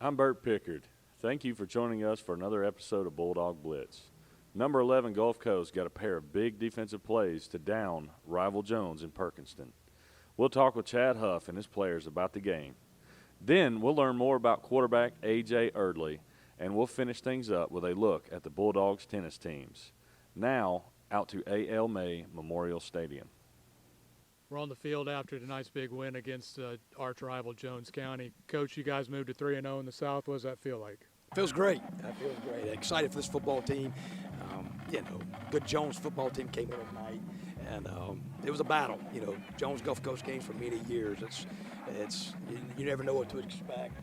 I'm Bert Pickard. Thank you for joining us for another episode of Bulldog Blitz. Number 11 Gulf Coast got a pair of big defensive plays to down rival Jones in Perkinston. We'll talk with Chad Huff and his players about the game. Then we'll learn more about quarterback A.J. Erdely, and we'll finish things up with a look at the Bulldogs tennis teams. Now, out to A.L. May Memorial Stadium. We're on the field after tonight's big win against arch rival Jones County. Coach, you guys moved to 3-0 in the South. What does that feel like? Feels great. That feels great. Excited for this football team. Good Jones football team came in tonight, and it was a battle. Jones Gulf Coast games for many years. It's you never know what to expect.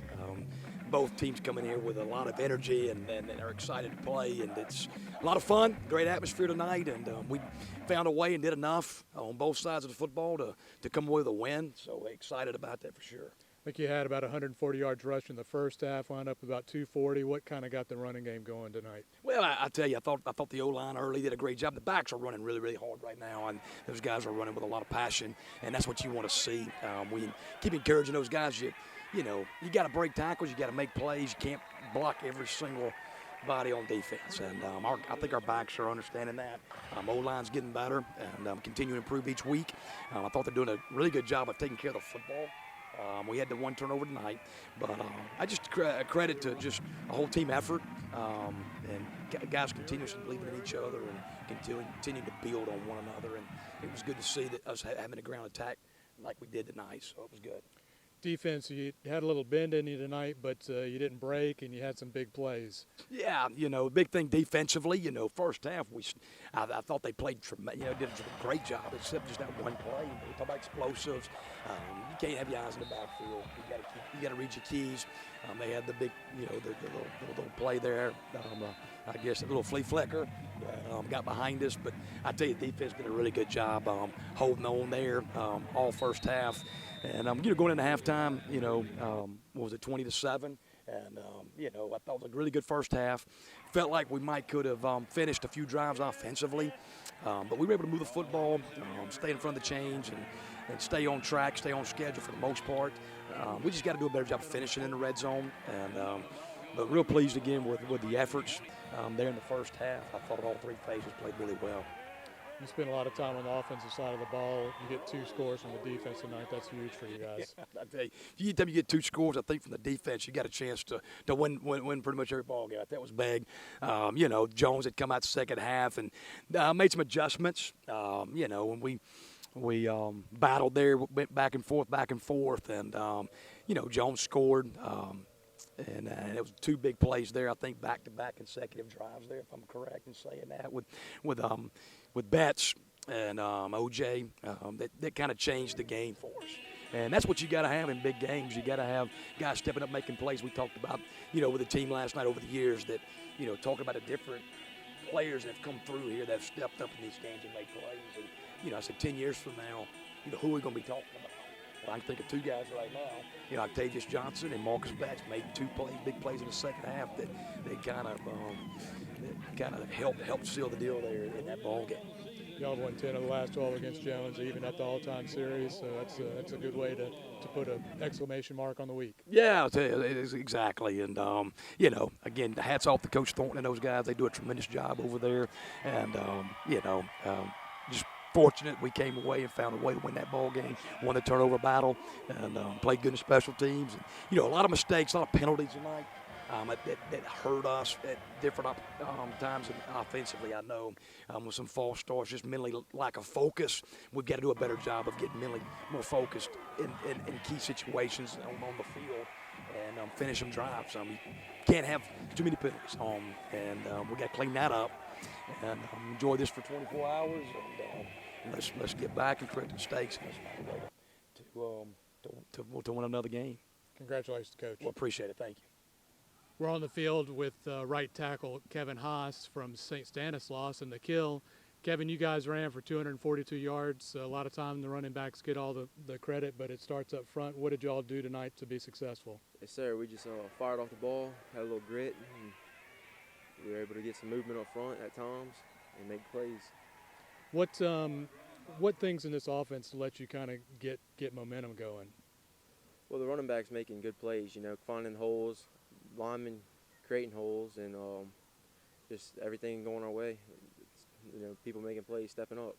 Both teams coming here with a lot of energy and are excited to play, and it's a lot of fun. Great atmosphere tonight, and we found a way and did enough on both sides of the football to come away with a win. So excited about that for sure. I think you had about 140 yards rush in the first half, wound up about 240. What kind of got the running game going tonight? Well, I tell you, I thought the O-line early did a great job. The backs are running really, really hard right now, and those guys are running with a lot of passion, and that's what you want to see. We keep encouraging those guys. You got to break tackles. You got to make plays. You can't block every single body on defense, and I think our backs are understanding that. O-line's getting better and continuing to improve each week. I thought they're doing a really good job of taking care of the football. We had the one turnover tonight, but I just credit to just a whole team effort, and guys continuously believing in each other and continuing to build on one another. And it was good to see that us having a ground attack like we did tonight, so it was good. Defense, you had a little bend in you tonight, but you didn't break, and you had some big plays. Yeah, big thing defensively. First half I thought they played did a great job, except just that one play. We talk about explosives. You can't have your eyes in the backfield. You got to read your keys. They had the big, the little play there. I guess a little flea flicker got behind us, but I tell you, defense did a really good job holding on there all first half. And going into halftime, what was it, 20-7, and I thought it was a really good first half. Felt like we could have finished a few drives offensively, but we were able to move the football, stay in front of the chains, and stay on track, stay on schedule for the most part. We just got to do a better job of finishing in the red zone, and but real pleased again with the efforts there in the first half. I thought all three phases played really well. You spend a lot of time on the offensive side of the ball. You get 2 scores from the defense tonight. That's huge for you guys. Yeah, I tell you, anytime you get 2 scores, I think from the defense, you got a chance to win pretty much every ball game. That was big. Jones had come out the second half and made some adjustments. When we battled there, went back and forth, and Jones scored. And it was 2 big plays there, I think, back-to-back consecutive drives there, if I'm correct in saying that, with Betts and O.J. That kind of changed the game for us. And that's what you got to have in big games. You got to have guys stepping up, making plays. We talked about, with the team last night over the years that, talking about the different players that have come through here that have stepped up in these games and made plays. And, I said 10 years from now, who are we going to be talking about? Well, I can think of 2 guys right now. Octavius Johnson and Marcus Betts made 2 big plays in the second half that kind of helped seal the deal there in that ball game. Y'all have won 10 of the last 12 against Jones, even at the all-time series. So that's a good way to put an exclamation mark on the week. Yeah, I'll tell you, it is exactly. And again, hats off to Coach Thornton and those guys. They do a tremendous job over there. And just fortunate we came away and found a way to win that ball game, won the turnover battle, and played good in special teams. And, a lot of mistakes, a lot of penalties tonight that hurt us at different times offensively, I know, with some false starts, just mentally lack of focus. We've got to do a better job of getting mentally more focused in key situations on the field and finish them drives. You can't have too many penalties, and we got to clean that up and enjoy this for 24 hours. And let's get back and correct mistakes and let's find a way to win another game. Congratulations, Coach. Well, appreciate it. Thank you. We're on the field with right tackle Kevin Haas from St. Stanislaus and the Kill. Kevin, you guys ran for 242 yards. A lot of time the running backs get all the credit, but it starts up front. What did y'all do tonight to be successful? Yes, sir. We just fired off the ball, had a little grit, and we were able to get some movement up front at times and make plays. What things in this offense let you kind of get momentum going? Well, the running back's making good plays, finding holes, linemen creating holes, and just everything going our way. People making plays, stepping up.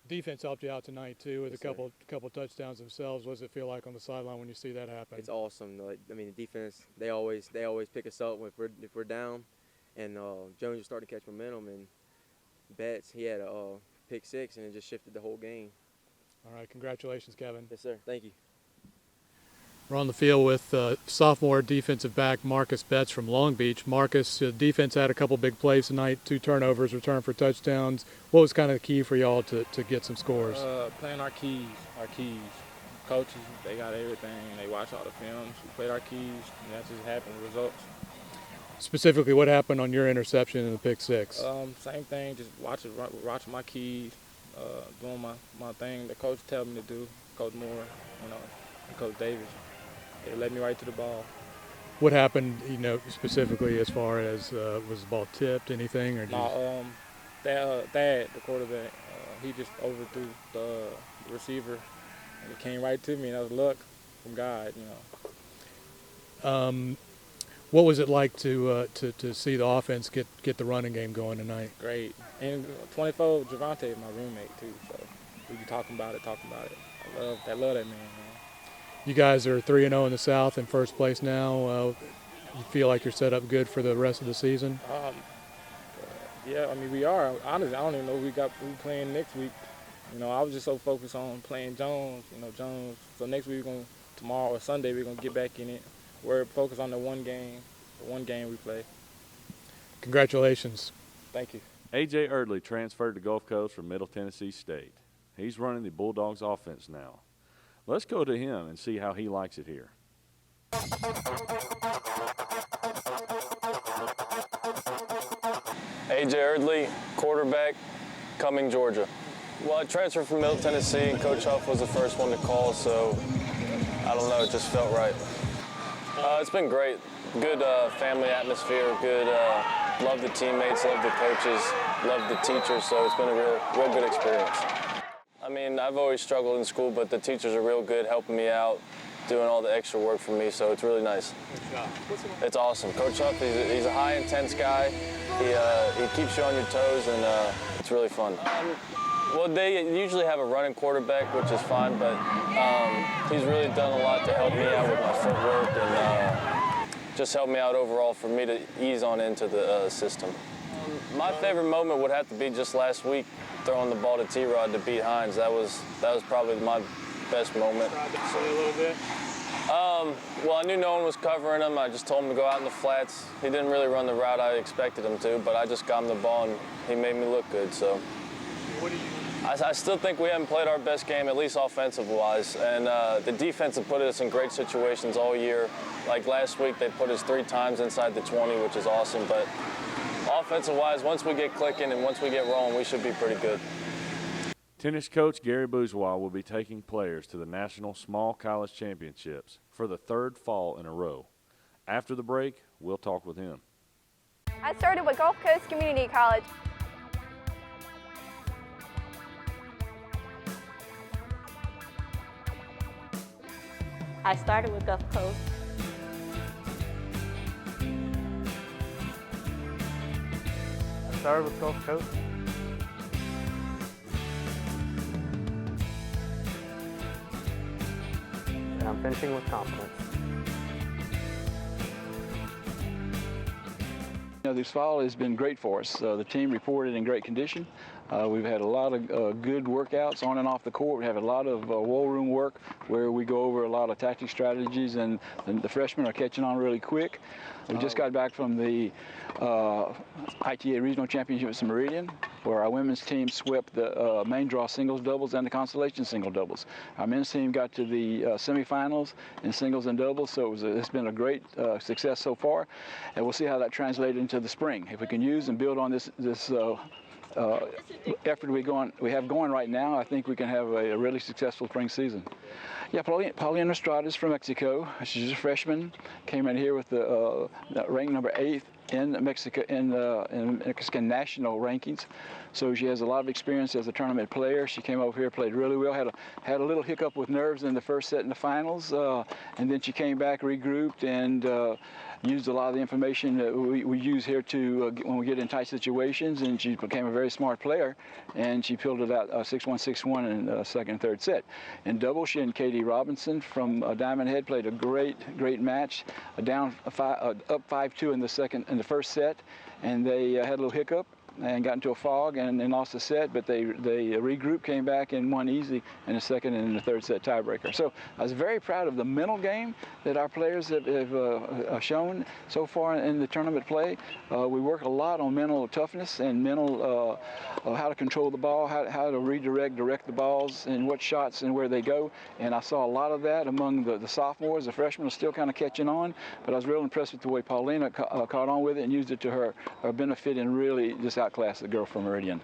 Defense helped you out tonight too with Yes, a couple touchdowns themselves. What does it feel like on the sideline when you see that happen? It's awesome. The defense, they always pick us up if we're down, and Jones was starting to catch momentum, and Betts, he had a pick six, and it just shifted the whole game. All right, congratulations, Kevin. Yes, sir. Thank you. We're on the field with sophomore defensive back Marcus Betts from Long Beach. Marcus, defense had a couple big plays tonight, 2 turnovers, return for touchdowns. What was kind of the key for y'all to get some scores? Playing our keys. Coaches, they got everything. They watch all the films. We played our keys, and that just happened, results. Specifically, what happened on your interception in the pick six? Same thing, just watching my keys, doing my thing that coach tell me to do, Coach Moore, and Coach Davis. They led me right to the ball. What happened, specifically as far as was the ball tipped, anything? Or Thad, the quarterback, he just overthrew the receiver, and it came right to me, and that was luck from God, What was it like to see the offense get the running game going tonight? Great. And 24, Javante is my roommate, too, so we be talking about it. I love that man. You guys are 3-0 in the South in first place now. You feel like you're set up good for the rest of the season? Yeah, we are. Honestly, I don't even know who we playing next week. I was just so focused on playing Jones, Jones. So next week, tomorrow or Sunday, we're going to get back in it. We're focused on the one game we play. Congratulations. Thank you. A.J. Erdely transferred to Gulf Coast from Middle Tennessee State. He's running the Bulldogs offense now. Let's go to him and see how he likes it here. A.J. Erdely, quarterback, Cumming, Georgia. Well, I transferred from Middle Tennessee, and Coach Huff was the first one to call, so I don't know, it just felt right. It's been great. Good family atmosphere, good, love the teammates, love the coaches, love the teachers, so it's been a real good experience. I've always struggled in school, but the teachers are real good helping me out, doing all the extra work for me, so it's really nice. It's awesome. Coach Huff, he's a high, intense guy. He keeps you on your toes, and it's really fun. Well, they usually have a running quarterback, which is fine, but he's really done a lot to help me out with my footwork and just help me out overall for me to ease on into the system. My favorite moment would have to be just last week, throwing the ball to T-Rod to beat Hines. That was probably my best moment. A little bit. Well, I knew no one was covering him. I just told him to go out in the flats. He didn't really run the route I expected him to, but I just got him the ball and he made me look good. So I still think we haven't played our best game, at least offensive-wise. And the defense has put us in great situations all year. Like last week, they put us 3 times inside the 20, which is awesome. But offensive-wise, once we get clicking and once we get rolling, we should be pretty good. Tennis coach Gary Bourgeois will be taking players to the National Small College Championships for the 3rd fall in a row. After the break, we'll talk with him. I started with Gulf Coast Community College. I started with Gulf Coast. I started with Gulf Coast. And I'm finishing with confidence. This fall has been great for us. The team reported in great condition. We've had a lot of good workouts on and off the court. We have a lot of war room work where we go over a lot of tactic strategies, and the freshmen are catching on really quick. We just got back from the ITA Regional Championships in Meridian, where our women's team swept the main draw singles doubles and the constellation single doubles. Our men's team got to the semifinals in singles and doubles, so it's been a great success so far, and we'll see how that translates into the spring. If we can use and build on this effort we have going right now, I think we can have a really successful spring season. Yeah, Paulina Estrada is from Mexico. She's a freshman. Came in here with the rank number 8 in Mexico in Mexican national rankings. So she has a lot of experience as a tournament player. She came over here, played really well. Had a little hiccup with nerves in the first set in the finals, and then she came back, regrouped, and used a lot of the information that we use here to when we get in tight situations. And she became a very smart player, and she filled it out 6-1, 6-1 in the second and third set. In double, she and Katie Robinson from Diamond Head played a great match. Up 5-2 in the first set, and they had a little hiccup and got into a fog and lost the set, but they regrouped, came back, and won easy in the second and in the third set tiebreaker. So I was very proud of the mental game that our players have shown so far in the tournament play. We work a lot on mental toughness and mental how to control the ball, how to direct the balls, and what shots and where they go. And I saw a lot of that among the sophomores. The freshmen are still kind of catching on, but I was real impressed with the way Paulina caught on with it and used it to her benefit and really just outclassed the girl from Meridian.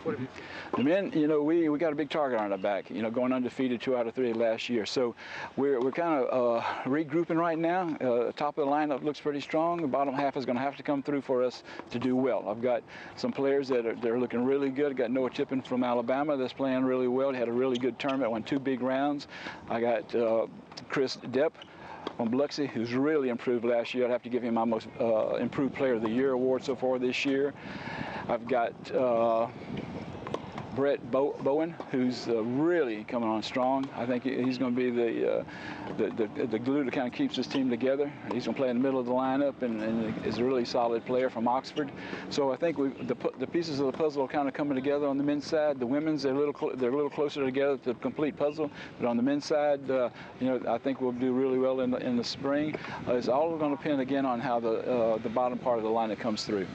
What have you The men, we got a big target on our back, going undefeated 2 out of 3 last year. So we're kind of regrouping right now. Top of the lineup looks pretty strong. The bottom half is going to have to come through for us to do well. I've got some players that are looking really good. I got Noah Tippin from Alabama that's playing really well. He had a really good tournament, won 2 big rounds. I got Chris Depp from Biloxi, who's really improved last year. I'd have to give him my most improved player of the year award so far this year. I've got Brett Bowen, who's really coming on strong. I think he's going to be the glue that kind of keeps this team together. He's going to play in the middle of the lineup and is a really solid player from Oxford. So I think the pieces of the puzzle are kind of coming together on the men's side. The women's, they're a little closer together to the complete puzzle. But on the men's side, I think we'll do really well in the spring. It's all going to depend again on how the bottom part of the lineup comes through.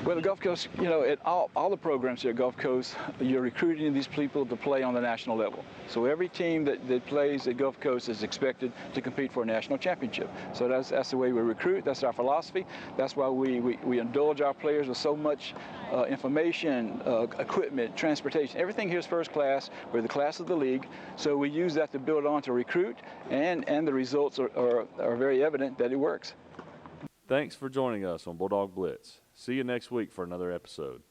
Well, the Gulf Coast, at all the programs here at Gulf Coast, you're recruiting these people to play on the national level. So every team that plays at Gulf Coast is expected to compete for a national championship. So that's the way we recruit. That's our philosophy. That's why we indulge our players with so much information, equipment, transportation. Everything here is first class. We're the class of the league. So we use that to build on to recruit, and the results are very evident that it works. Thanks for joining us on Bulldog Blitz. See you next week for another episode.